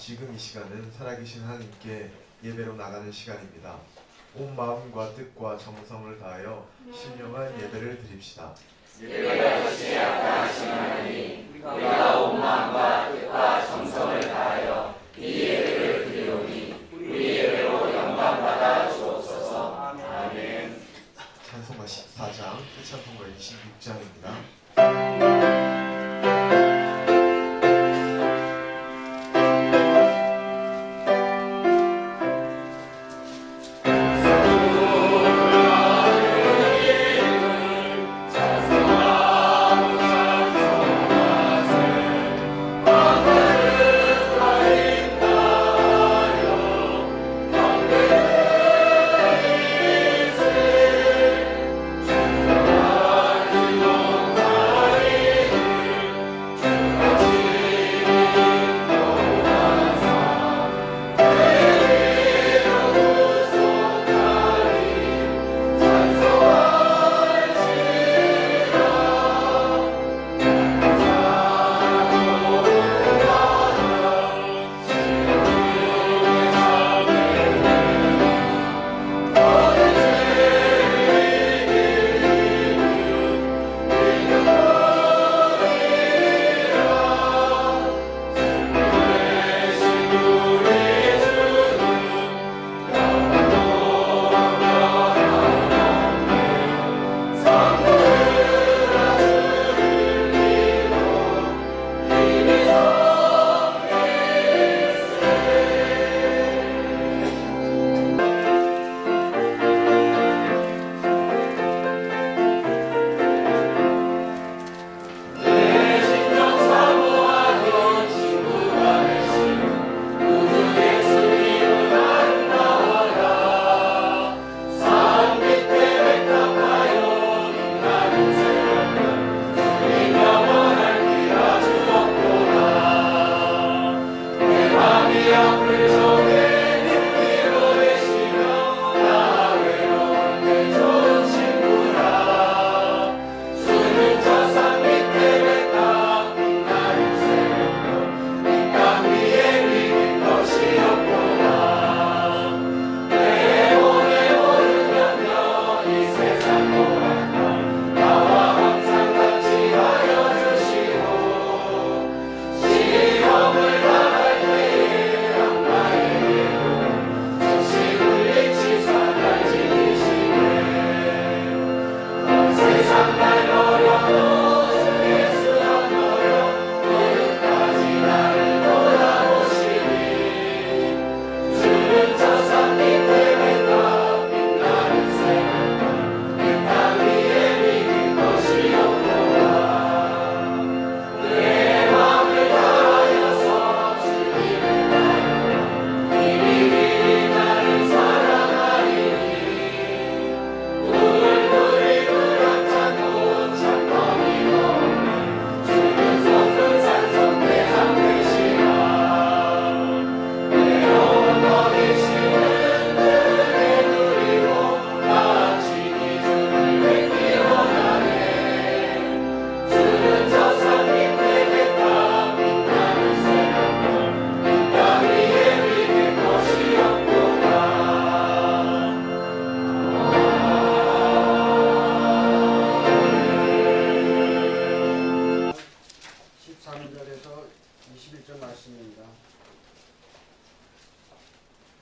지금 이 시간은 살아계신 하나님께 예배로 나가는 시간입니다. 온 마음과 뜻과 정성을 다하여 신령한 예배를 드립시다. 예배가 주시에 합당하신 하나님, 우리가 온 마음과 뜻과 정성을 다하여 이 예배를 드리오니 우리 예배로 영광받아 주옵소서. 아멘. 찬송가 14장, 찬송가 26장입니다.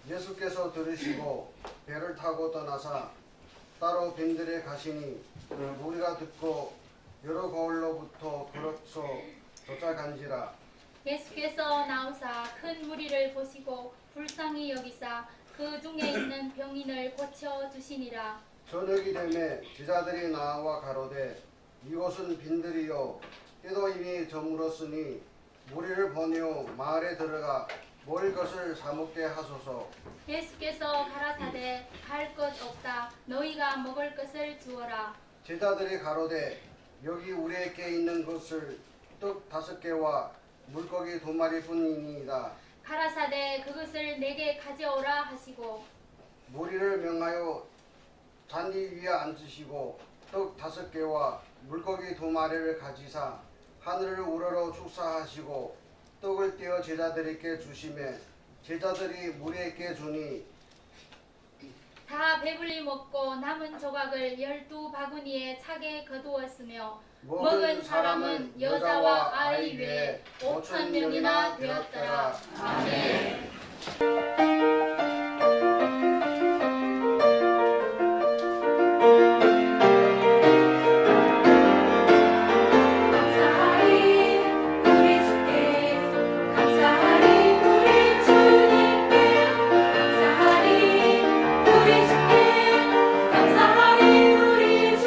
예수께서 들으시고 배를 타고 떠나사 따로 빈들에 가시니 무리가 듣고 여러 거울로부터 걸어서 쫓아간지라. 예수께서 나오사 큰 무리를 보시고 불쌍히 여기사 그 중에 있는 병인을 고쳐 주시니라. 저녁이 되매 제자들이 나와 가로되 이곳은 빈들이요 때도 이미 저물었으니 무리를 보내어 마을에 들어가 먹을 것을 사 먹게 하소서. 예수께서 가라사대 갈 것 없다. 너희가 먹을 것을 주어라. 제자들이 가로되 여기 우리에게 있는 것을 떡 5개와 물고기 2마리뿐이니이다. 가라사대 그것을 내게 가져오라 하시고 무리를 명하여 잔디 위에 앉으시고 떡 5개와 물고기 2마리를 가지사 하늘을 우러러 축사하시고 떡을 떼어 제자들에게 주시매 제자들이 무리에게 주니 다 배불리 먹고 남은 조각을 12바구니에 차게 거두었으며 먹은 사람은 여자와 아이 외에 5,000명이나 되었더라. 아멘. 감사하리 우리 주께 감사하리 우리 주님께 감사하리 우리 주께 감사하리 우리 주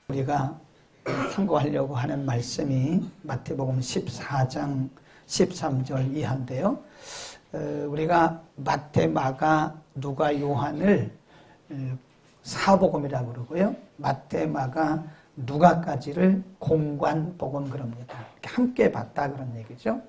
우리가 참고하려고 하는 말씀이 마태복음 14장 13절 이하인데요. 우리가 마태, 마가, 누가, 요한을 사복음이라고 그러고요. 마태, 마가, 누가까지를 공관복음 그럽니다. 이렇게 함께 봤다 그런 얘기죠.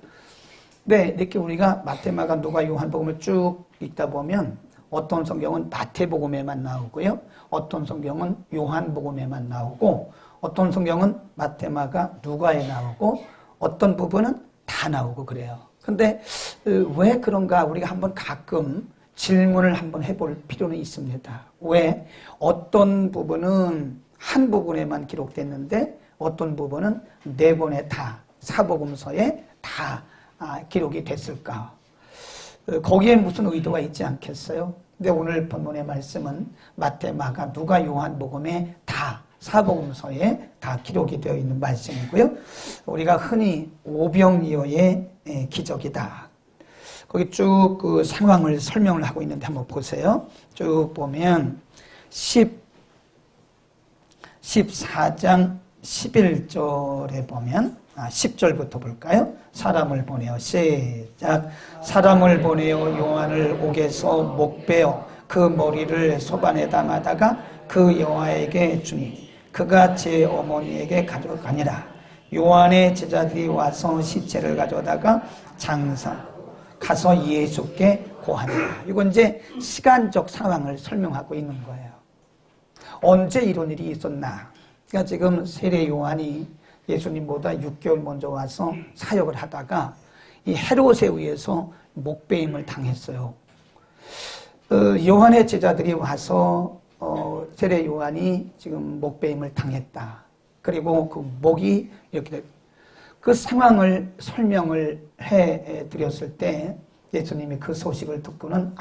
네, 이렇게 우리가 마태, 마가, 누가, 요한복음을 쭉 읽다 보면 어떤 성경은 마태복음에만 나오고요. 어떤 성경은 요한복음에만 나오고 어떤 성경은 마태, 마가, 누가에 나오고 어떤 부분은 다 나오고 그래요. 근데 왜 그런가 우리가 한번 가끔 질문을 한번 해볼 필요는 있습니다. 왜 어떤 부분은 한 부분에만 기록됐는데 어떤 부분은 네 권에 다 사복음서에 다 기록이 됐을까? 거기에 무슨 의도가 있지 않겠어요? 근데 오늘 본문의 말씀은 마태, 마가, 누가, 요한복음에 다 사복음서에 다 기록이 되어 있는 말씀이고요. 우리가 흔히 오병이어의 기적이다. 거기 쭉 그 상황을 설명을 하고 있는데 한번 보세요. 쭉 보면 14장 11절에 보면 10절부터 볼까요? 사람을 보내어 시작. 사람을 보내어 요한을 옥에서 목베어 그 머리를 소반에다 마다가 그 여호와에게 주니 그가 제 어머니에게 가져가니라. 요한의 제자들이 와서 시체를 가져다가 가서 예수께 고하니라. 이건 이제 시간적 상황을 설명하고 있는 거예요. 언제 이런 일이 있었나? 그러니까 지금 세례 요한이 예수님보다 6개월 먼저 와서 사역을 하다가 이 헤롯에 의해서 목배임을 당했어요. 요한의 제자들이 와서 세례 요한이 지금 목배임을 당했다. 그리고 그 목이 이렇게 그 상황을 설명을 해 드렸을 때 예수님이 그 소식을 듣고는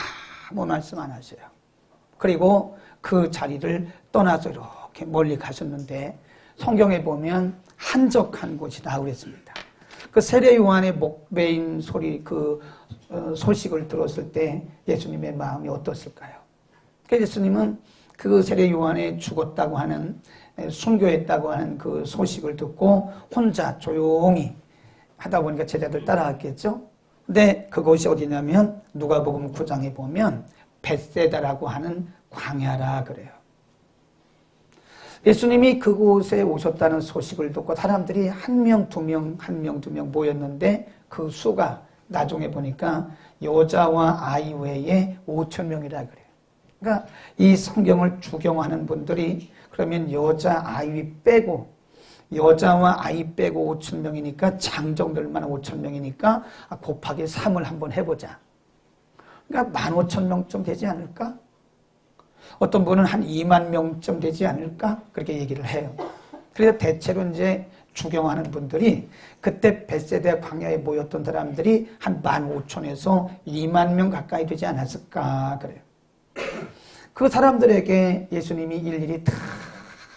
아무 말씀 안 하셔요. 그리고 그 자리를 떠나서 이렇게 멀리 가셨는데 성경에 보면 한적한 곳이다 그랬습니다. 그 세례 요한의 목베임 소리 그 소식을 들었을 때 예수님의 마음이 어떻을까요? 예수님은 그 세례 요한의 죽었다고 하는 순교했다고 하는 그 소식을 듣고 혼자 조용히 하다 보니까 제자들 따라왔겠죠. 근데 그곳이 어디냐면 누가복음 9장에 보면 벳세다라고 하는 광야라 그래요. 예수님이 그곳에 오셨다는 소식을 듣고 사람들이 한 명, 두 명 모였는데 그 수가 나중에 보니까 여자와 아이 외에 5,000명이라 그래요. 그러니까 이 성경을 주경하는 분들이 그러면 여자와 아이 빼고 5,000명이니까 장정들만 5,000명이니까 곱하기 3을 한번 해보자. 그러니까 15,000명쯤 되지 않을까? 어떤 분은 한 2만 명쯤 되지 않을까? 그렇게 얘기를 해요. 그래서 대체로 이제 주경하는 분들이 그때 벳세다 광야에 모였던 사람들이 한 15,000에서 2만 명 가까이 되지 않았을까? 그래요. 그 사람들에게 예수님이 일일이 다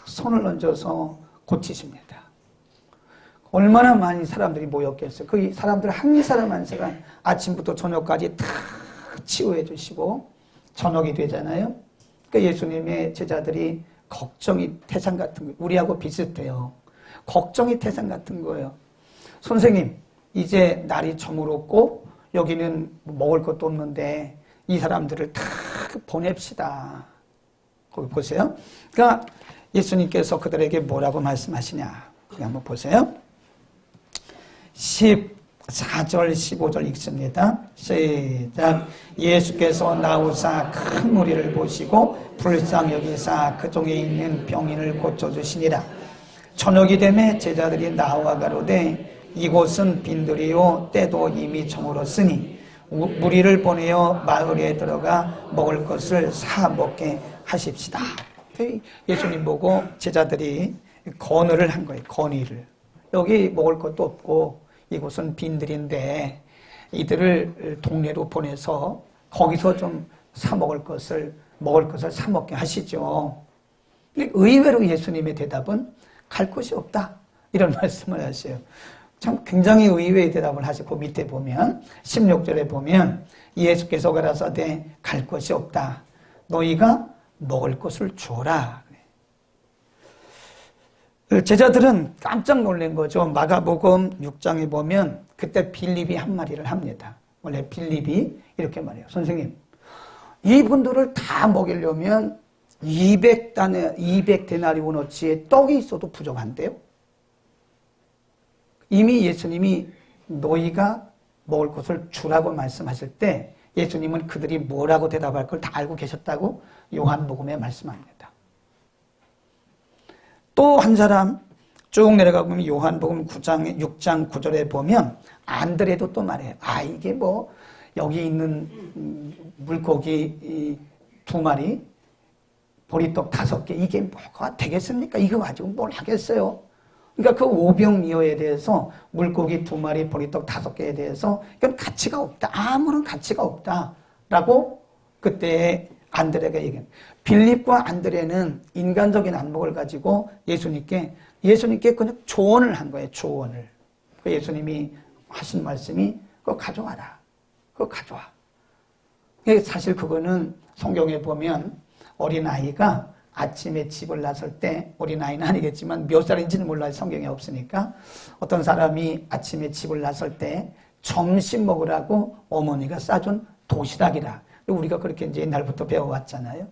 손을 얹어서 고치십니다. 얼마나 많은 사람들이 모였겠어요. 그 사람들 한 사람 한 사람 아침부터 저녁까지 다 치유해 주시고 저녁이 되잖아요. 그러니까 예수님의 제자들이 걱정이 태산 같은 거예요. 우리하고 비슷해요. 걱정이 태산 같은 거예요. 선생님, 이제 날이 저물었고 여기는 먹을 것도 없는데 이 사람들을 다 보냅시다. 거기 보세요. 그러니까 예수님께서 그들에게 뭐라고 말씀하시냐. 여기 한번 보세요. 14절 15절 읽습니다. 시작. 예수께서 나오사 큰 무리를 보시고 불쌍히 여기사 그 중에 있는 병인을 고쳐주시니라. 저녁이 되매 제자들이 나와 가로되 이곳은 빈들이요 때도 이미 저물었으니 무리를 보내어 마을에 들어가 먹을 것을 사 먹게 하십시다. 예수님 보고 제자들이 건의를 한 거예요. 건의를. 여기 먹을 것도 없고 이곳은 빈들인데 이들을 동네로 보내서 거기서 좀 사 먹을 것을 사 먹게 하시죠. 의외로 예수님의 대답은 갈 곳이 없다. 이런 말씀을 하세요. 참 굉장히 의외의 대답을 하시고 밑에 보면 16절에 보면 예수께서 가라사대 갈 곳이 없다. 너희가 먹을 것을 주어라. 제자들은 깜짝 놀란 거죠. 마가복음 6장에 보면 그때 빌립이 한 마디를 합니다. 원래 빌립이 이렇게 말해요. 선생님, 이분들을 다 먹이려면 200데나리온어치의 떡이 있어도 부족한데요. 이미 예수님이 너희가 먹을 것을 주라고 말씀하실 때 예수님은 그들이 뭐라고 대답할 걸 다 알고 계셨다고 요한복음에 말씀합니다. 또 한 사람 쭉 내려가 보면 요한복음 6장 9절에 보면 안드레도 또 말해요. 이게 뭐 여기 있는 물고기 2마리 보리떡 5개 이게 뭐가 되겠습니까? 이거 가지고 뭘 하겠어요? 그러니까 그 오병이어에 대해서 물고기 2마리 보리떡 5개에 대해서 이건 가치가 없다. 아무런 가치가 없다라고 그때 안드레가 얘기해요. 빌립과 안드레는 인간적인 안목을 가지고 예수님께 그냥 조언을 한 거예요. 조언을. 예수님이 하신 말씀이 그거 가져와라. 그거 가져와. 사실 그거는 성경에 보면 어린아이가 아침에 집을 나설 때, 어린아이는 아니겠지만 몇 살인지는 몰라요. 성경에 없으니까. 어떤 사람이 아침에 집을 나설 때 점심 먹으라고 어머니가 싸준 도시락이라. 우리가 그렇게 이제 옛날부터 배워왔잖아요.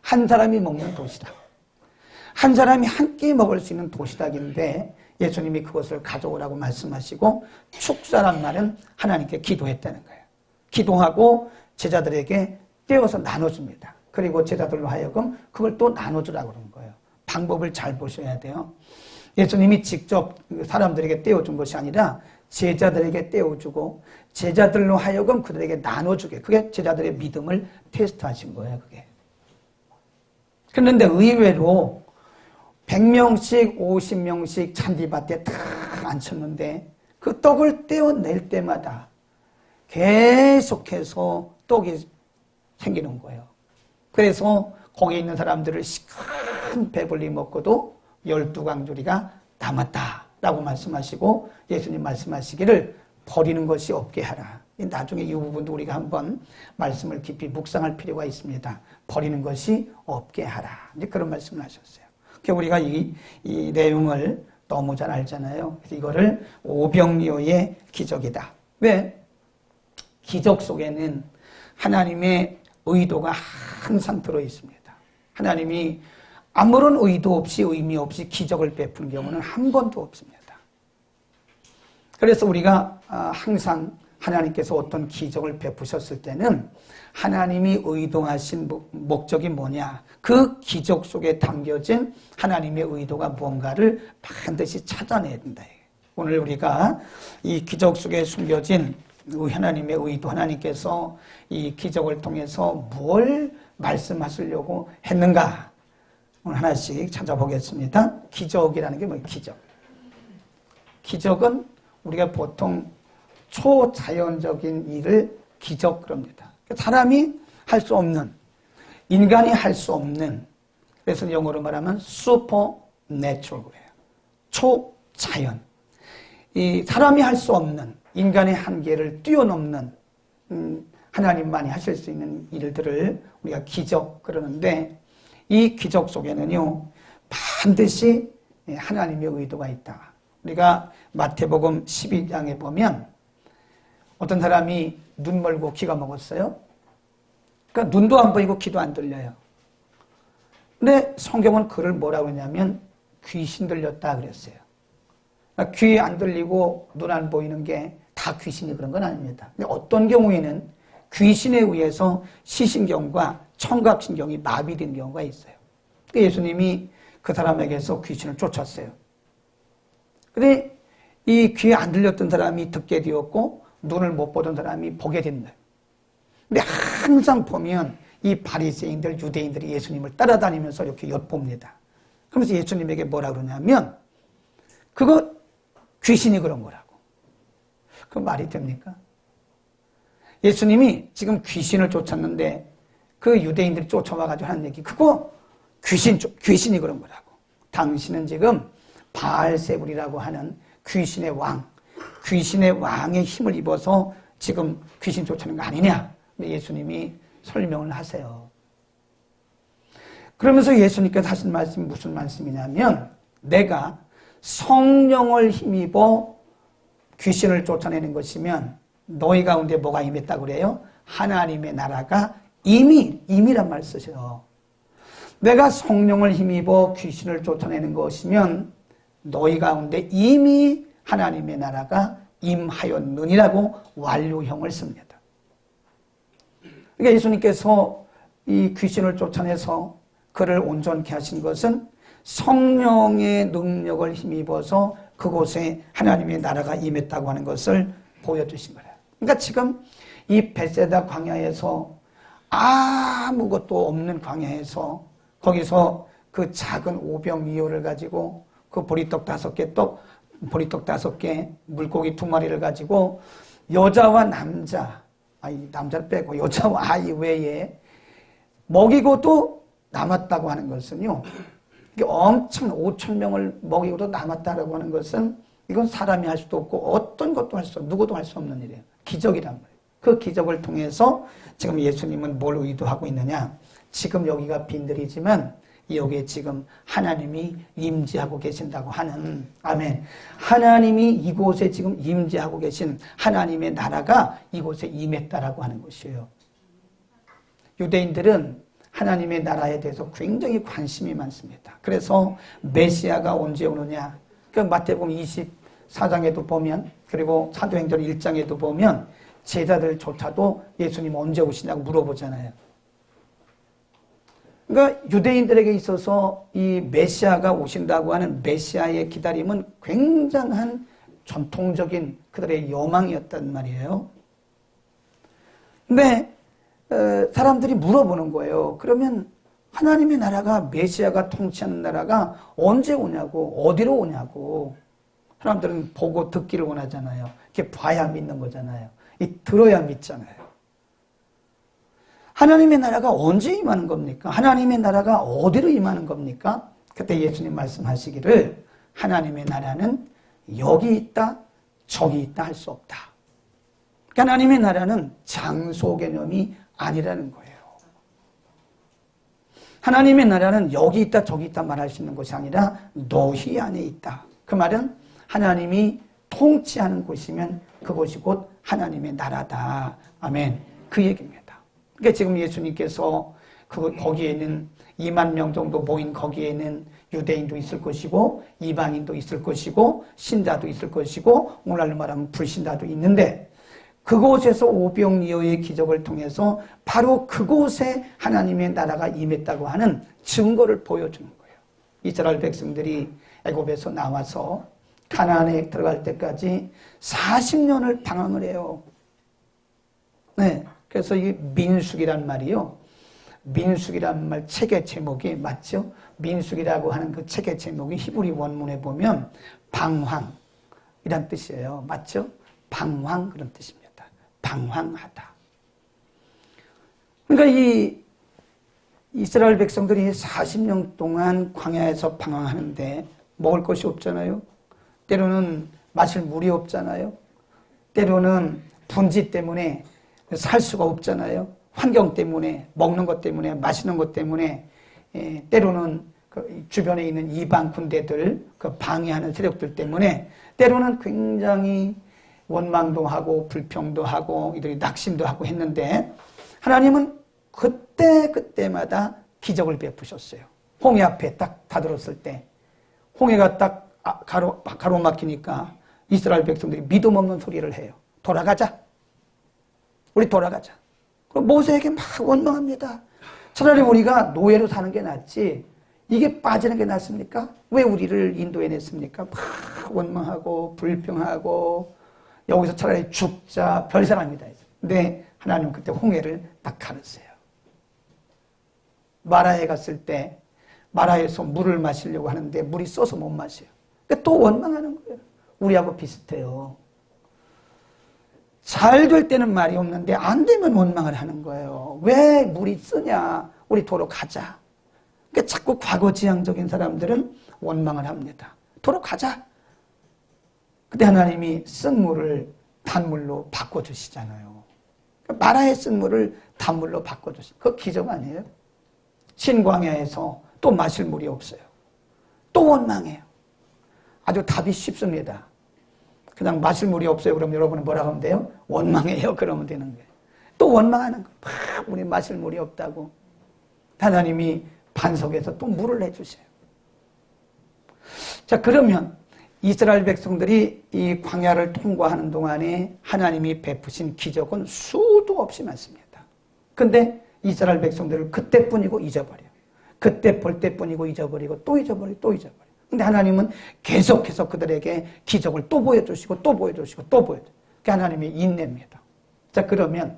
한 사람이 먹는 도시락. 한 사람이 한 끼 먹을 수 있는 도시락인데 예수님이 그것을 가져오라고 말씀하시고 축사란 말은 하나님께 기도했다는 거예요. 기도하고 제자들에게 떼어서 나눠줍니다. 그리고 제자들로 하여금 그걸 또 나눠주라고 그러는 거예요. 방법을 잘 보셔야 돼요. 예수님이 직접 사람들에게 떼어준 것이 아니라 제자들에게 떼어주고 제자들로 하여금 그들에게 나눠주게. 그게 제자들의 믿음을 테스트하신 거예요. 그게. 그런데 의외로 100명씩 50명씩 잔디밭에 다 앉혔는데 그 떡을 떼어낼 때마다 계속해서 떡이 생기는 거예요. 그래서 거기에 있는 사람들을 시큰 배불리 먹고도 12강조리가 남았다라고 말씀하시고 예수님 말씀하시기를 버리는 것이 없게 하라. 나중에 이 부분도 우리가 한번 말씀을 깊이 묵상할 필요가 있습니다. 버리는 것이 없게 하라. 이제 그런 말씀을 하셨어요. 우리가 이 내용을 너무 잘 알잖아요. 그래서 이거를 오병이어의 기적이다. 왜? 기적 속에는 하나님의 의도가 항상 들어 있습니다. 하나님이 아무런 의도 없이 의미 없이 기적을 베푸는 경우는 한 번도 없습니다. 그래서 우리가 항상 하나님께서 어떤 기적을 베푸셨을 때는 하나님이 의도하신 목적이 뭐냐, 그 기적 속에 담겨진 하나님의 의도가 뭔가를 반드시 찾아내야 된다. 오늘 우리가 이 기적 속에 숨겨진 하나님의 의도, 하나님께서 이 기적을 통해서 뭘 말씀하시려고 했는가, 오늘 하나씩 찾아보겠습니다. 기적이라는 게 뭐예요? 기적은 우리가 보통 초자연적인 일을 기적 그럽니다. 사람이 할 수 없는, 인간이 할 수 없는, 그래서 영어로 말하면 supernatural 그래요. 초자연. 이 사람이 할 수 없는, 인간의 한계를 뛰어넘는 하나님만이 하실 수 있는 일들을 우리가 기적 그러는데, 이 기적 속에는요 반드시 하나님의 의도가 있다. 우리가 마태복음 12장에 보면 어떤 사람이 눈 멀고 귀가 먹었어요. 그러니까 눈도 안 보이고 귀도 안 들려요. 근데 성경은 그를 뭐라고 했냐면 귀신 들렸다 그랬어요. 그러니까 귀 안 들리고 눈 안 보이는 게 다 귀신이 그런 건 아닙니다. 근데 어떤 경우에는 귀신에 의해서 시신경과 청각신경이 마비된 경우가 있어요. 예수님이 그 사람에게서 귀신을 쫓았어요. 근데 이 귀에 안 들렸던 사람이 듣게 되었고 눈을 못 보던 사람이 보게 된다. 근데 항상 보면 이 바리새인들, 유대인들이 예수님을 따라다니면서 이렇게 엿봅니다. 그러면서 예수님에게 뭐라 그러냐면 그거 귀신이 그런 거라고. 그 말이 됩니까? 예수님이 지금 귀신을 쫓았는데 그 유대인들이 쫓아와가지고 하는 얘기, 그거 귀신이 그런 거라고. 당신은 지금 바알세불이라고 하는 귀신의 왕의 힘을 입어서 지금 귀신 쫓아는 거 아니냐. 예수님이 설명을 하세요. 그러면서 예수님께서 하신 말씀이 무슨 말씀이냐면 내가 성령을 힘입어 귀신을 쫓아내는 것이면 너희 가운데 뭐가 임했다고 그래요? 하나님의 나라가 임이란 말 쓰셔요. 내가 성령을 힘입어 귀신을 쫓아내는 것이면 너희 가운데 이미 하나님의 나라가 임하였느니라고 완료형을 씁니다. 그러니까 예수님께서 이 귀신을 쫓아내서 그를 온전케 하신 것은 성령의 능력을 힘입어서 그곳에 하나님의 나라가 임했다고 하는 것을 보여주신 거예요. 그러니까 지금 이 벳세다 광야에서 아무것도 없는 광야에서 거기서 그 작은 오병이어를 가지고 그 보리떡 5개, 물고기 2마리를 가지고 여자와 남자를 빼고 여자와 아이 외에 먹이고도 남았다고 하는 것은요, 이게 엄청 5,000명을 먹이고도 남았다라고 하는 것은 이건 사람이 할 수도 없고 어떤 것도 할 수, 누구도 할 수 없는 일이에요. 기적이란 말이에요. 그 기적을 통해서 지금 예수님은 뭘 의도하고 있느냐? 지금 여기가 빈들이지만 여기에 지금 하나님이 임재하고 계신다고 하는, 아멘. 하나님이 이곳에 지금 임재하고 계신 하나님의 나라가 이곳에 임했다라고 하는 것이에요. 유대인들은 하나님의 나라에 대해서 굉장히 관심이 많습니다. 그래서 메시아가 언제 오느냐? 그 마태복음 24장에도 보면, 그리고 사도행전 1장에도 보면 제자들조차도 예수님 언제 오시냐고 물어보잖아요. 그러니까 유대인들에게 있어서 이 메시아가 오신다고 하는 메시아의 기다림은 굉장한 전통적인 그들의 여망이었단 말이에요. 근데 사람들이 물어보는 거예요. 그러면 하나님의 나라가, 메시아가 통치하는 나라가 언제 오냐고, 어디로 오냐고. 사람들은 보고 듣기를 원하잖아요. 이렇게 봐야 믿는 거잖아요. 들어야 믿잖아요. 하나님의 나라가 언제 임하는 겁니까? 하나님의 나라가 어디로 임하는 겁니까? 그때 예수님 말씀하시기를 하나님의 나라는 여기 있다, 저기 있다 할 수 없다. 하나님의 나라는 장소 개념이 아니라는 거예요. 하나님의 나라는 여기 있다, 저기 있다 말할 수 있는 것이 아니라 너희 안에 있다. 그 말은 하나님이 통치하는 곳이면 그곳이 곧 하나님의 나라다. 아멘. 그 얘기입니다. 그러니까 지금 예수님께서 거기에 있는 2만 명 정도 모인 거기에는 유대인도 있을 것이고 이방인도 있을 것이고 신자도 있을 것이고 오늘날로 말하면 불신자도 있는데 그곳에서 오병이어의 기적을 통해서 바로 그곳에 하나님의 나라가 임했다고 하는 증거를 보여주는 거예요. 이스라엘 백성들이 애굽에서 나와서 가나안에 들어갈 때까지 40년을 방황을 해요. 네. 그래서 이 민수기란 말이요. 민수기란 말 책의 제목이 맞죠? 민수기라고 하는 그 책의 제목이 히브리 원문에 보면 방황이란 뜻이에요. 맞죠? 방황 그런 뜻입니다. 방황하다. 그러니까 이 이스라엘 백성들이 40년 동안 광야에서 방황하는데 먹을 것이 없잖아요. 때로는 마실 물이 없잖아요. 때로는 분지 때문에 살 수가 없잖아요. 환경 때문에, 먹는 것 때문에, 마시는 것 때문에, 때로는 그 주변에 있는 이방 군대들, 그 방해하는 세력들 때문에 때로는 굉장히 원망도 하고 불평도 하고 이들이 낙심도 하고 했는데 하나님은 그때마다 기적을 베푸셨어요. 홍해 앞에 딱 다들었을 때 홍해가 딱 가로막히니까 이스라엘 백성들이 믿음 없는 소리를 해요. 돌아가자. 우리 돌아가자. 그럼 모세에게 막 원망합니다. 차라리 우리가 노예로 사는 게 낫지 이게 빠지는 게 낫습니까? 왜 우리를 인도해냈습니까? 막 원망하고 불평하고 여기서 차라리 죽자 별사람이다. 근데 하나님은 그때 홍해를 딱 가르세요. 마라에 갔을 때 마라에서 물을 마시려고 하는데 물이 써서 못 마셔요. 그러니까 또 원망하는 거예요. 우리하고 비슷해요. 잘 될 때는 말이 없는데 안 되면 원망을 하는 거예요. 왜 물이 쓰냐? 우리 도로 가자. 그러니까 자꾸 과거지향적인 사람들은 원망을 합니다. 도로 가자. 그때 하나님이 쓴 물을 단물로 바꿔주시잖아요. 마라에 쓴 물을 단물로 바꿔주시. 그거 기적 아니에요? 신광야에서 또 마실 물이 없어요. 또 원망해요. 아주 답이 쉽습니다. 그냥 마실 물이 없어요. 그럼 여러분은 뭐라고 하면 돼요? 원망해요. 그러면 되는 거예요. 또 원망하는 거예요. 우리 마실 물이 없다고. 하나님이 반석에서 또 물을 내주세요. 자, 그러면 이스라엘 백성들이 이 광야를 통과하는 동안에 하나님이 베푸신 기적은 수도 없이 많습니다. 근데 이스라엘 백성들을 그때뿐이고 잊어버려요. 그때 볼 때뿐이고 잊어버리고 또 잊어버리고 또 잊어버려요. 근데 하나님은 계속해서 그들에게 기적을 또 보여주시고 또 보여주시고 또 보여주시고 그게 하나님의 인내입니다. 자, 그러면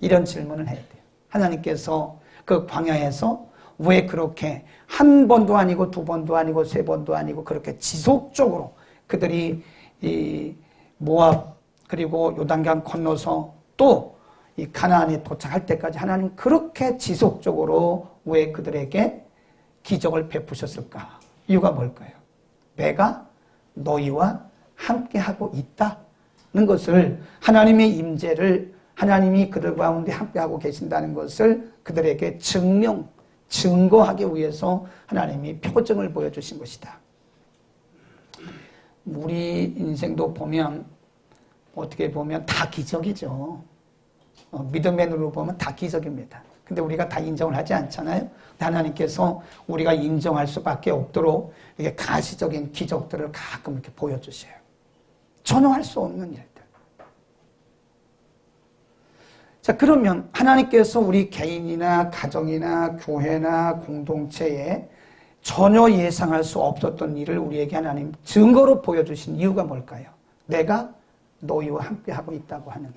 이런 질문을 해야 돼요. 하나님께서 그 광야에서 왜 그렇게 한 번도 아니고 두 번도 아니고 세 번도 아니고 그렇게 지속적으로 그들이 이 모압 그리고 요단강 건너서 또 이 가나안에 도착할 때까지 하나님 그렇게 지속적으로 왜 그들에게 기적을 베푸셨을까? 이유가 뭘까요? 내가 너희와 함께하고 있다는 것을, 하나님의 임재를, 하나님이 그들 가운데 함께하고 계신다는 것을 그들에게 증거하기 위해서 하나님이 표징을 보여주신 것이다. 우리 인생도 보면 어떻게 보면 다 기적이죠. 믿음의 눈으로 보면 다 기적입니다. 근데 우리가 다 인정을 하지 않잖아요. 하나님께서 우리가 인정할 수밖에 없도록 이게 가시적인 기적들을 가끔 이렇게 보여주셔요. 전혀 할 수 없는 일들. 자, 그러면 하나님께서 우리 개인이나 가정이나 교회나 공동체에 전혀 예상할 수 없었던 일을 우리에게 하나님 증거로 보여주신 이유가 뭘까요? 내가 너희와 함께하고 있다고 하는,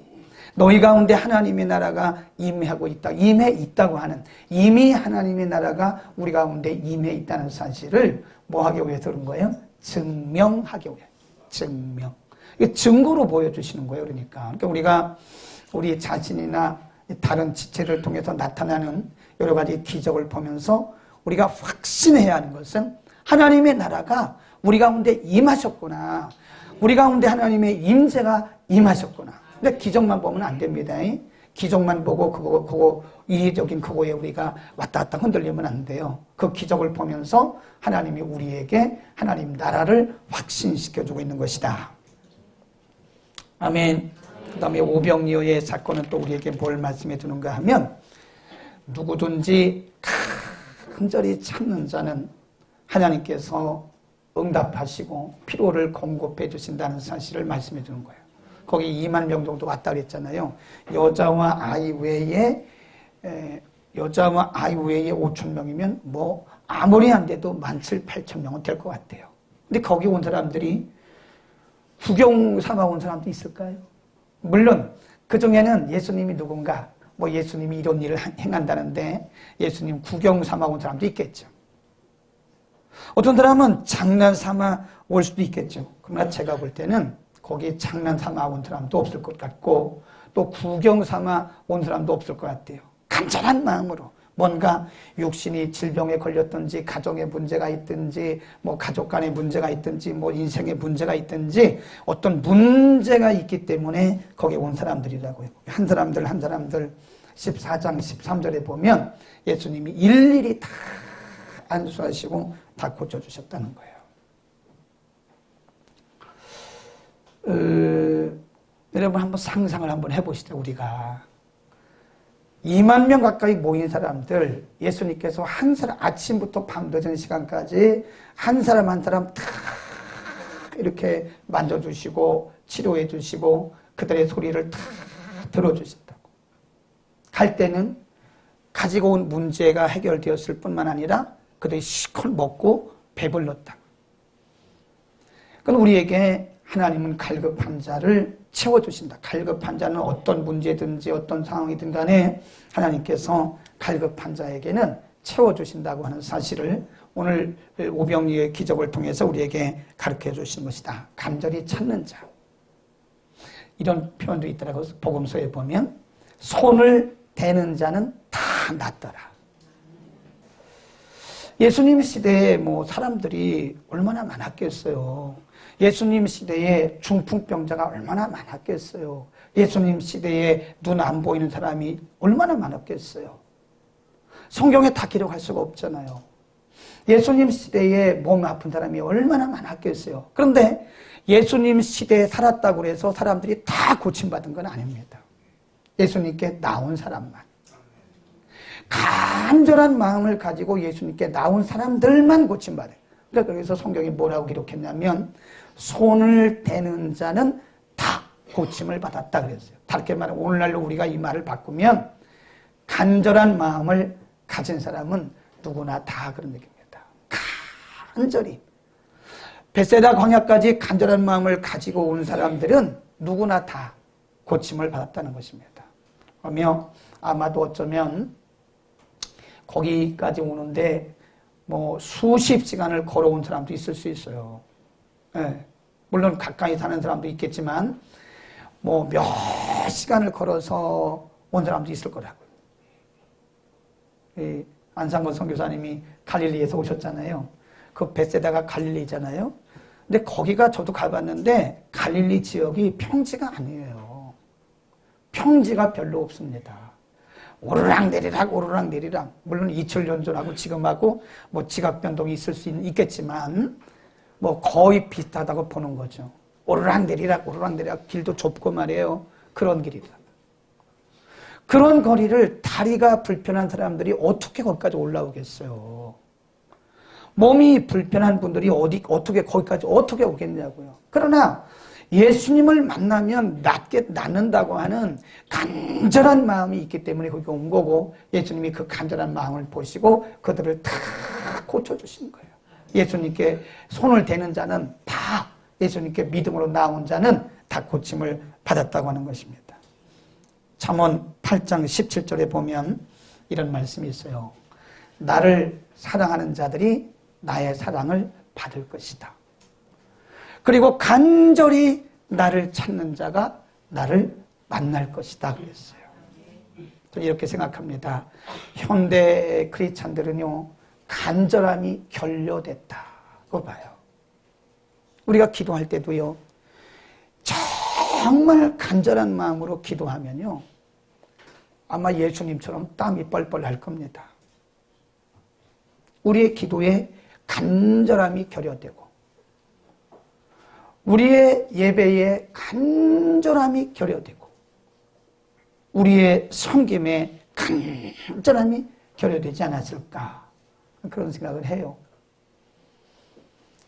너희 가운데 하나님의 나라가 임하고 있다, 임해 있다고 하는, 이미 하나님의 나라가 우리 가운데 임해 있다는 사실을 뭐 하기 위해서 그런 거예요? 증명하기 위해. 증명. 이게 증거로 보여주시는 거예요. 그러니까 우리가 우리 자신이나 다른 지체를 통해서 나타나는 여러 가지 기적을 보면서 우리가 확신해야 하는 것은 하나님의 나라가 우리 가운데 임하셨구나. 우리 가운데 하나님의 임재가 임하셨구나. 근데 기적만 보면 안 됩니다. 기적만 보고 그거 이례적인 그거에 우리가 왔다 갔다 흔들리면 안 돼요. 그 기적을 보면서 하나님이 우리에게 하나님 나라를 확신시켜주고 있는 것이다. 아멘. 그 다음에 오병이어의 사건은 또 우리에게 뭘 말씀해 주는가 하면, 누구든지 간절히 찾는 자는 하나님께서 응답하시고 필요를 공급해 주신다는 사실을 말씀해 주는 거예요. 거기 2만 명 정도 왔다 그랬잖아요. 여자와 아이 외에 5천 명이면 뭐 아무리 안 돼도 17,000~18,000명은 될 것 같아요. 근데 거기 온 사람들이 구경 삼아 온 사람도 있을까요? 물론 그 중에는 예수님이 누군가, 뭐 예수님이 이런 일을 행한다는데 예수님 구경 삼아 온 사람도 있겠죠. 어떤 사람은 장난 삼아 올 수도 있겠죠. 그러나 제가 볼 때는 거기에 장난 삼아 온 사람도 없을 것 같고, 또 구경 삼아 온 사람도 없을 것 같아요. 간절한 마음으로 뭔가 육신이 질병에 걸렸든지, 가정에 문제가 있든지, 뭐 가족 간에 문제가 있든지, 뭐 인생에 문제가 있든지 어떤 문제가 있기 때문에 거기에 온 사람들이라고요. 한 사람들 14장 13절에 보면 예수님이 일일이 다 안수하시고 다 고쳐주셨다는 거예요. 여러분 한번 상상을 한번 해보시죠. 우리가 2만 명 가까이 모인 사람들, 예수님께서 한 사람, 아침부터 밤 늦은 시간까지 한 사람 한 사람 다 이렇게 만져주시고 치료해 주시고 그들의 소리를 다 들어주신다고. 갈 때는 가지고 온 문제가 해결되었을 뿐만 아니라 그들이 시컷 먹고 배불렀다. 그건 우리에게 하나님은 갈급한 자를 채워주신다. 갈급한 자는 어떤 문제든지 어떤 상황이든 간에 하나님께서 갈급한 자에게는 채워주신다고 하는 사실을 오늘 오병이어의 기적을 통해서 우리에게 가르쳐 주신 것이다. 간절히 찾는 자. 이런 표현도 있더라고요. 복음서에 보면 손을 대는 자는 다 낫더라. 예수님 시대에 뭐 사람들이 얼마나 많았겠어요. 예수님 시대에 중풍병자가 얼마나 많았겠어요. 예수님 시대에 눈 안 보이는 사람이 얼마나 많았겠어요. 성경에 다 기록할 수가 없잖아요. 예수님 시대에 몸 아픈 사람이 얼마나 많았겠어요. 그런데 예수님 시대에 살았다고 해서 사람들이 다 고침받은 건 아닙니다. 예수님께 나온 사람만, 간절한 마음을 가지고 예수님께 나온 사람들만 고침받아요. 그러니까 그래서 성경이 뭐라고 기록했냐면 손을 대는 자는 다 고침을 받았다 그랬어요. 다르게 말하면 오늘날로 우리가 이 말을 바꾸면 간절한 마음을 가진 사람은 누구나 다 그런 얘기입니다. 간절히 벳세다 광야까지 간절한 마음을 가지고 온 사람들은 누구나 다 고침을 받았다는 것입니다. 그러며 아마도 어쩌면 거기까지 오는데 뭐 수십 시간을 걸어온 사람도 있을 수 있어요. 네. 물론 가까이 사는 사람도 있겠지만 뭐 몇 시간을 걸어서 온 사람도 있을 거라고요. 이 안상권 선교사님이 갈릴리에서 오셨잖아요. 그 벳세다가 갈릴리잖아요. 근데 거기가 저도 가봤는데 갈릴리 지역이 평지가 아니에요. 평지가 별로 없습니다. 오르락내리락 오르락내리락. 물론 이철연전하고 지금하고 뭐 지각 변동이 있을 수 있겠지만 뭐 거의 비슷하다고 보는 거죠. 오르락내리락 오르락내리락 길도 좁고 말이에요. 그런 길이다. 그런 거리를 다리가 불편한 사람들이 어떻게 거기까지 올라오겠어요. 몸이 불편한 분들이 어떻게 거기까지 어떻게 오겠냐고요. 그러나 예수님을 만나면 낫는다고 하는 간절한 마음이 있기 때문에 거기 온 거고, 예수님이 그 간절한 마음을 보시고 그들을 다 고쳐주신 거예요. 예수님께 손을 대는 자는 다, 예수님께 믿음으로 나온 자는 다 고침을 받았다고 하는 것입니다. 잠언 8장 17절에 보면 이런 말씀이 있어요. 나를 사랑하는 자들이 나의 사랑을 받을 것이다. 그리고 간절히 나를 찾는 자가 나를 만날 것이다 그랬어요. 저는 이렇게 생각합니다. 현대 크리스찬들은요, 간절함이 결여됐다고 봐요. 우리가 기도할 때도요, 정말 간절한 마음으로 기도하면요, 아마 예수님처럼 땀이 뻘뻘 날 겁니다. 우리의 기도에 간절함이 결여되고, 우리의 예배에 간절함이 결여되고, 우리의 섬김에 간절함이 결여되지 않았을까, 그런 생각을 해요.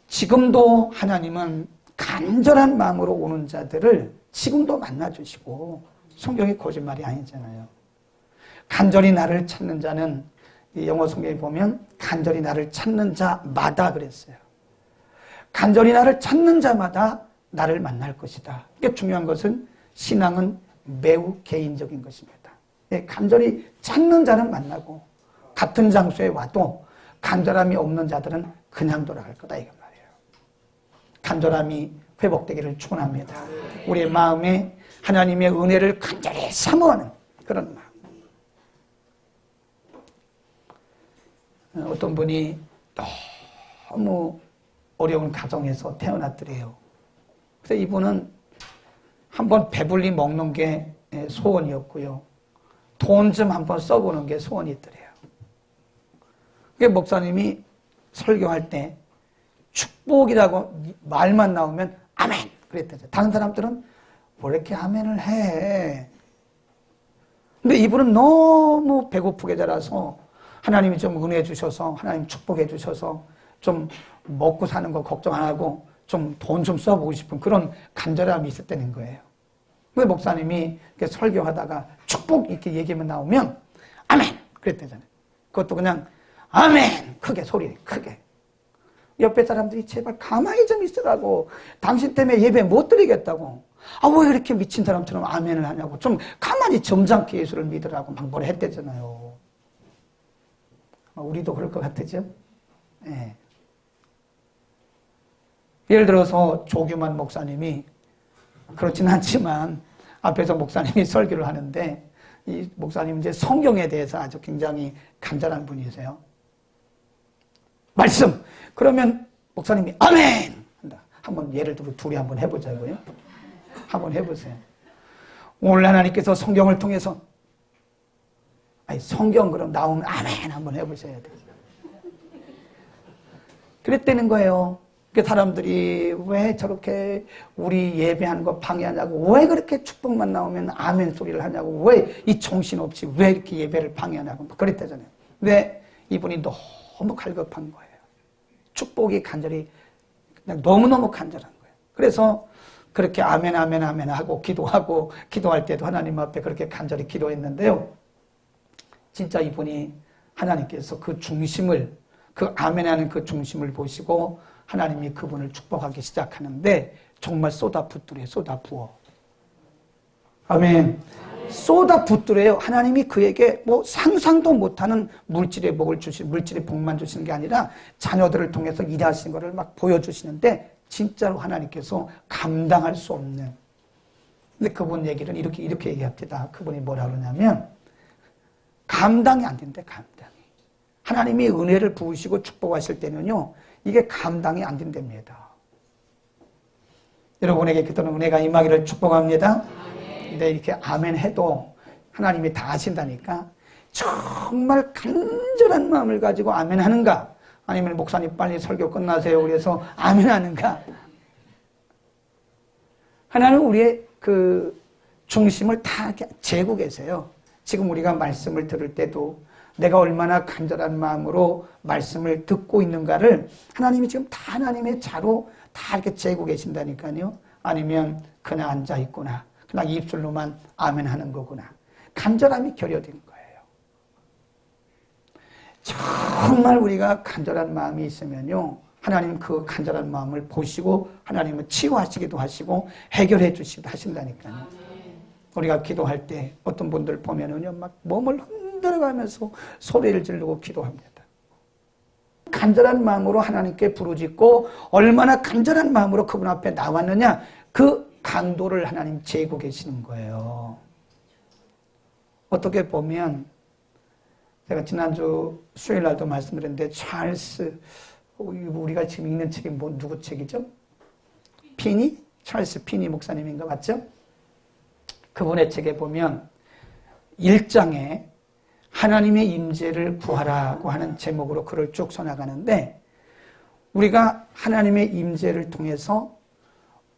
지금도 하나님은 간절한 마음으로 오는 자들을 지금도 만나주시고, 성경이 거짓말이 아니잖아요. 간절히 나를 찾는 자는, 영어 성경에 보면 간절히 나를 찾는 자마다 그랬어요. 간절히 나를 찾는 자마다 나를 만날 것이다. 그러니까 중요한 것은 신앙은 매우 개인적인 것입니다. 간절히 찾는 자는 만나고, 같은 장소에 와도 간절함이 없는 자들은 그냥 돌아갈 거다 이거 말이에요. 간절함이 회복되기를 축원합니다. 우리의 마음에 하나님의 은혜를 간절히 사모하는 그런 마음. 어떤 분이 너무 어려운 가정에서 태어났더래요. 그래서 이분은 한번 배불리 먹는 게 소원이었고요. 돈 좀 한번 써보는 게 소원이었더래요. 그게 목사님이 설교할 때 축복이라고 말만 나오면 아멘! 그랬대요. 다른 사람들은 왜 이렇게 아멘을 해? 근데 이분은 너무 배고프게 자라서 하나님이 좀 은혜 주셔서, 하나님 축복해 주셔서 좀 먹고 사는 거 걱정 안 하고 좀 돈 좀 써보고 싶은 그런 간절함이 있었다는 거예요. 근데 목사님이 이렇게 설교하다가 축복 이렇게 얘기만 나오면 아멘! 그랬대잖아요. 그것도 그냥 아멘! 크게 소리 크게. 옆에 사람들이 제발 가만히 좀 있으라고. 당신 때문에 예배 못 드리겠다고. 아, 왜 이렇게 미친 사람처럼 아멘을 하냐고. 좀 가만히 점잖게 예수를 믿으라고 막 뭐라 했대잖아요. 우리도 그럴 것 같으죠? 네. 예를 들어서 조규만 목사님이, 그렇진 않지만 앞에서 목사님이 설교를 하는데, 이 목사님 이제 성경에 대해서 아주 굉장히 간절한 분이세요. 말씀! 그러면 목사님이 아멘! 한다. 한번 예를 들어 둘이 한번 해보자고요. 한번 해보세요. 오늘 하나님께서 성경을 통해서, 아니 성경 그럼 나오면 아멘 한번 해보셔야 돼요. 그랬다는 거예요. 그 사람들이 왜 저렇게 우리 예배하는 거 방해하냐고, 왜 그렇게 축복만 나오면 아멘 소리를 하냐고, 왜 이 정신없이 왜 이렇게 예배를 방해하냐고 그랬다잖아요. 근데 이분이 너무 갈급한 거예요. 축복이 간절히 그냥 너무너무 간절한 거예요. 그래서 그렇게 아멘 아멘 아멘 하고 기도하고, 기도할 때도 하나님 앞에 그렇게 간절히 기도했는데요. 진짜 이분이 하나님께서 그 중심을, 그 아멘하는 그 중심을 보시고 하나님이 그분을 축복하기 시작하는데 정말 쏟아붓더래요. 쏟아부어. 아멘. 쏟아붓더래요. 하나님이 그에게 뭐 상상도 못하는 물질의 복을 물질의 복만 주시는 게 아니라 자녀들을 통해서 일하시는 것을 막 보여주시는데 진짜로 하나님께서 감당할 수 없는 근데 그분 얘기는 이렇게 얘기합니다. 그분이 뭐라 그러냐면 감당이 안 된대. 감당이. 하나님이 은혜를 부으시고 축복하실 때는요, 이게 감당이 안 된답니다. 여러분에게 기도는 은혜가 임하기를 축복합니다. 근데 이렇게 아멘 해도 하나님이 다 아신다니까 정말 간절한 마음을 가지고 아멘 하는가, 아니면 목사님 빨리 설교 끝나세요 그래서 아멘 하는가. 하나는 우리의 그 중심을 다 재고 계세요. 지금 우리가 말씀을 들을 때도 내가 얼마나 간절한 마음으로 말씀을 듣고 있는가를 하나님이 지금 다 하나님의 자로 다 이렇게 재고 계신다니까요. 아니면 그냥 앉아 있구나, 그냥 입술로만 아멘 하는 거구나. 간절함이 결여된 거예요. 정말 우리가 간절한 마음이 있으면요, 하나님 그 간절한 마음을 보시고 하나님은 치유하시기도 하시고 해결해 주시기도 하신다니까요. 우리가 기도할 때 어떤 분들 보면은요, 막 몸을 흔들어가면서 소리를 지르고 기도합니다. 간절한 마음으로 하나님께 부르짖고 얼마나 간절한 마음으로 그분 앞에 나왔느냐, 그 강도를 하나님 재고 계시는 거예요. 어떻게 보면 제가 지난주 수요일 날도 말씀드렸는데 찰스, 우리가 지금 읽는 책이 누구 책이죠? 피니? 찰스 피니 목사님인가 맞죠? 그분의 책에 보면 1장에 하나님의 임재를 구하라고 하는 제목으로 글을 쭉 써나가는데, 우리가 하나님의 임재를 통해서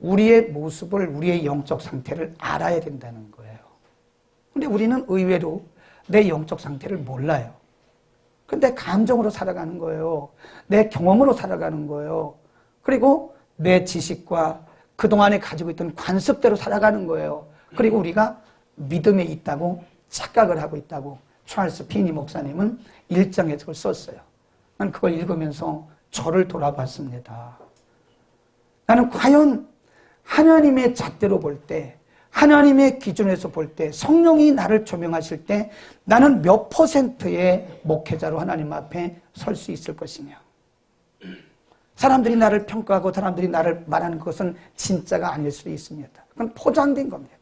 우리의 모습을, 우리의 영적 상태를 알아야 된다는 거예요. 근데 우리는 의외로 내 영적 상태를 몰라요. 근데 감정으로 살아가는 거예요. 내 경험으로 살아가는 거예요. 그리고 내 지식과 그동안에 가지고 있던 관습대로 살아가는 거예요. 그리고 우리가 믿음에 있다고 착각을 하고 있다고 찰스 피니 목사님은 1장에 그걸 썼어요. 난 그걸 읽으면서 저를 돌아봤습니다. 나는 과연 하나님의 잣대로 볼 때, 하나님의 기준에서 볼 때, 성령이 나를 조명하실 때 나는 몇 %의 목회자로 하나님 앞에 설 수 있을 것이냐. 사람들이 나를 평가하고 사람들이 나를 말하는 것은 진짜가 아닐 수도 있습니다. 그건 포장된 겁니다.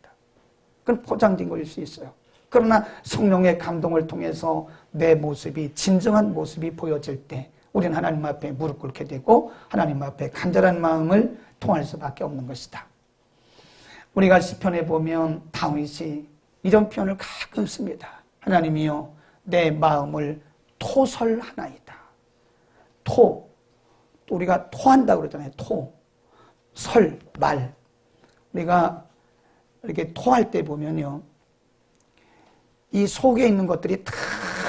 그건 포장된 것일 수 있어요. 그러나 성령의 감동을 통해서 내 모습이, 진정한 모습이 보여질 때 우리는 하나님 앞에 무릎 꿇게 되고 하나님 앞에 간절한 마음을 통할 수밖에 없는 것이다. 우리가 시편에 보면 다윗이 이런 표현을 가끔 씁니다. 하나님이여 내 마음을 토설하나이다. 토, 우리가 토한다고 그러잖아요. 토, 설, 말. 우리가 이렇게 토할 때 보면요, 이 속에 있는 것들이 다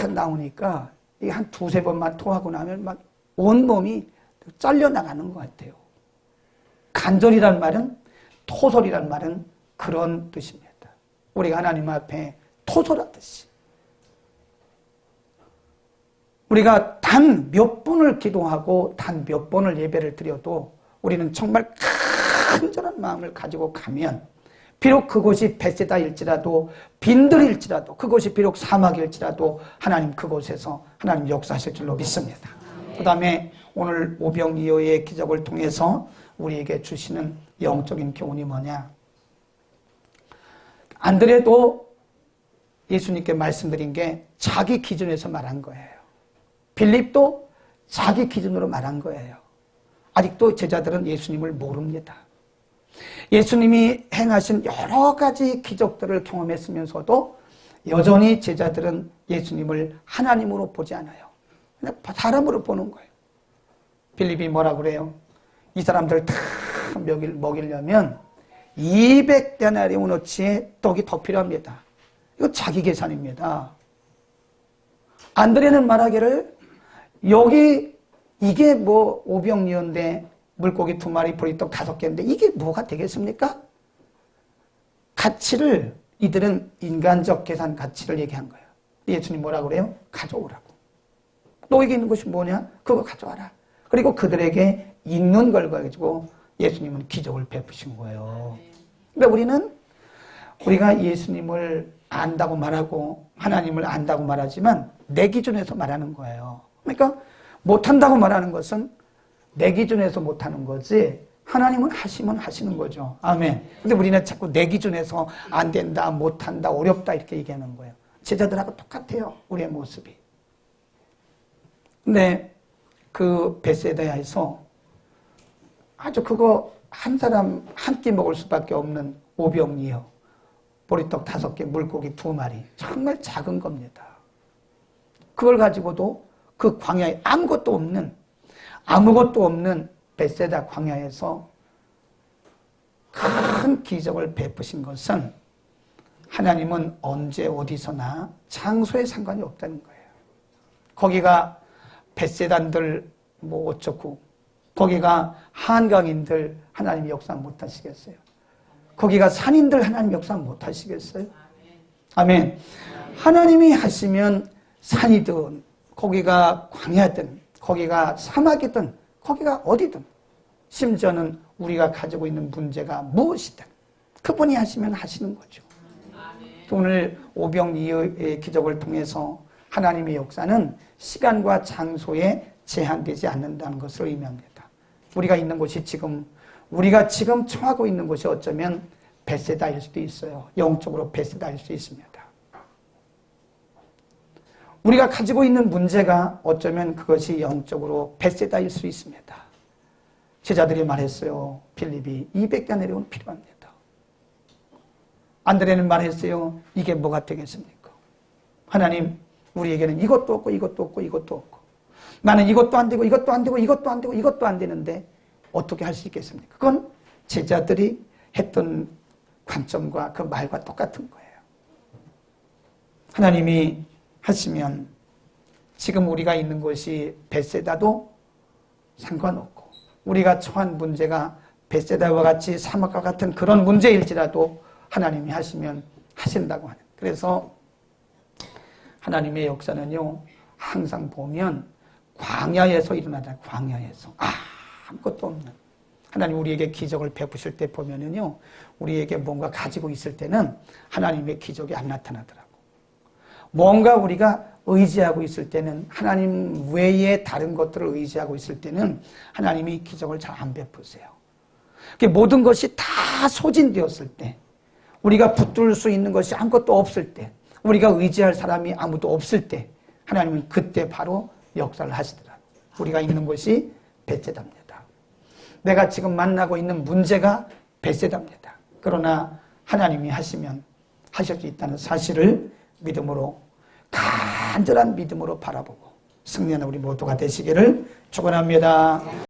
나오니까 이게 한 2-3번만 토하고 나면 막 온몸이 잘려나가는 것 같아요. 간절이란 말은, 토설이란 말은 그런 뜻입니다. 우리가 하나님 앞에 토설하듯이 우리가 단 몇 분을 기도하고 단 몇 번을 예배를 드려도 우리는 정말 간절한 마음을 가지고 가면, 비록 그곳이 베세다일지라도 빈들일지라도 그곳이 비록 사막일지라도 하나님 그곳에서 하나님 역사하실 줄로 믿습니다. 그 다음에 오늘 오병이어의 기적을 통해서 우리에게 주시는 영적인 교훈이 뭐냐. 안드레도 예수님께 말씀드린 게 자기 기준에서 말한 거예요. 빌립도 자기 기준으로 말한 거예요. 아직도 제자들은 예수님을 모릅니다. 예수님이 행하신 여러 가지 기적들을 경험했으면서도 여전히 제자들은 예수님을 하나님으로 보지 않아요. 그냥 사람으로 보는 거예요. 빌립이 뭐라 그래요? 이 사람들 다 먹이려면 200데나리온어치의 떡이 더 필요합니다. 이거 자기 계산입니다. 안드레는 말하기를 여기 이게 뭐 오병이어인데 물고기 2마리, 보리떡 5개인데 이게 뭐가 되겠습니까? 가치를, 이들은 인간적 계산 가치를 얘기한 거예요. 예수님 뭐라 그래요? 가져오라고. 너에게 있는 것이 뭐냐? 그거 가져와라. 그리고 그들에게 있는 걸 가지고 예수님은 기적을 베푸신 거예요. 근데 우리가 예수님을 안다고 말하고 하나님을 안다고 말하지만 내 기준에서 말하는 거예요. 그러니까 못한다고 말하는 것은 내 기준에서 못하는 거지 하나님은 하시면 하시는 거죠. 아멘. 근데 우리는 자꾸 내 기준에서 안 된다, 못한다, 어렵다 이렇게 얘기하는 거예요. 제자들하고 똑같아요. 우리의 모습이. 근데 그 베세다에서 아주 그거 한 사람 한 끼 먹을 수밖에 없는 오병이어, 보리떡 5개, 물고기 2마리. 정말 작은 겁니다. 그걸 가지고도 그 광야에 아무것도 없는 베세다 광야에서 큰 기적을 베푸신 것은 하나님은 언제 어디서나 장소에 상관이 없다는 거예요. 거기가 베세단들 뭐 어쩌고, 거기가 한강인들 하나님이 역사 못 하시겠어요? 거기가 산인들 하나님 역사 못 하시겠어요? 아멘. 하나님이 하시면 산이든 거기가 광야든 거기가 사막이든 거기가 어디든, 심지어는 우리가 가지고 있는 문제가 무엇이든 그분이 하시면 하시는 거죠. 오늘 오병이어의 기적을 통해서 하나님의 역사는 시간과 장소에 제한되지 않는다는 것을 의미합니다. 우리가 있는 곳이 우리가 지금 처하고 있는 곳이 어쩌면 베세다일 수도 있어요. 영적으로 베세다일 수 있습니다. 우리가 가지고 있는 문제가 어쩌면 그것이 영적으로 베세다일 수 있습니다. 제자들이 말했어요. 빌립이 200데나리온 필요합니다. 안드레는 말했어요. 이게 뭐가 되겠습니까? 하나님, 우리에게는 이것도 없고 이것도 없고 이것도 없고, 나는 이것도 안 되고 이것도 안 되고 이것도 안 되고 이것도 안 되는데 어떻게 할 수 있겠습니까? 그건 제자들이 했던 관점과 그 말과 똑같은 거예요. 하나님이 하시면 지금 우리가 있는 곳이 베세다도 상관없고, 우리가 처한 문제가 베세다와 같이 사막과 같은 그런 문제일지라도 하나님이 하시면 하신다고 하는. 그래서 하나님의 역사는요, 항상 보면 광야에서 일어나잖아요. 광야에서 아무것도 없는, 하나님 우리에게 기적을 베푸실 때 보면은요, 우리에게 뭔가 가지고 있을 때는 하나님의 기적이 안 나타나더라고. 뭔가 우리가 의지하고 있을 때는, 하나님 외에 다른 것들을 의지하고 있을 때는 하나님이 기적을 잘 안 베푸세요. 모든 것이 다 소진되었을 때, 우리가 붙들 수 있는 것이 아무것도 없을 때, 우리가 의지할 사람이 아무도 없을 때, 하나님은 그때 바로 역사를 하시더라고요. 우리가 있는 곳이 베세다입니다. 내가 지금 만나고 있는 문제가 베세다입니다. 그러나 하나님이 하시면 하실 수 있다는 사실을 믿음으로, 간절한 믿음으로 바라보고 승리하는 우리 모두가 되시기를 축원합니다.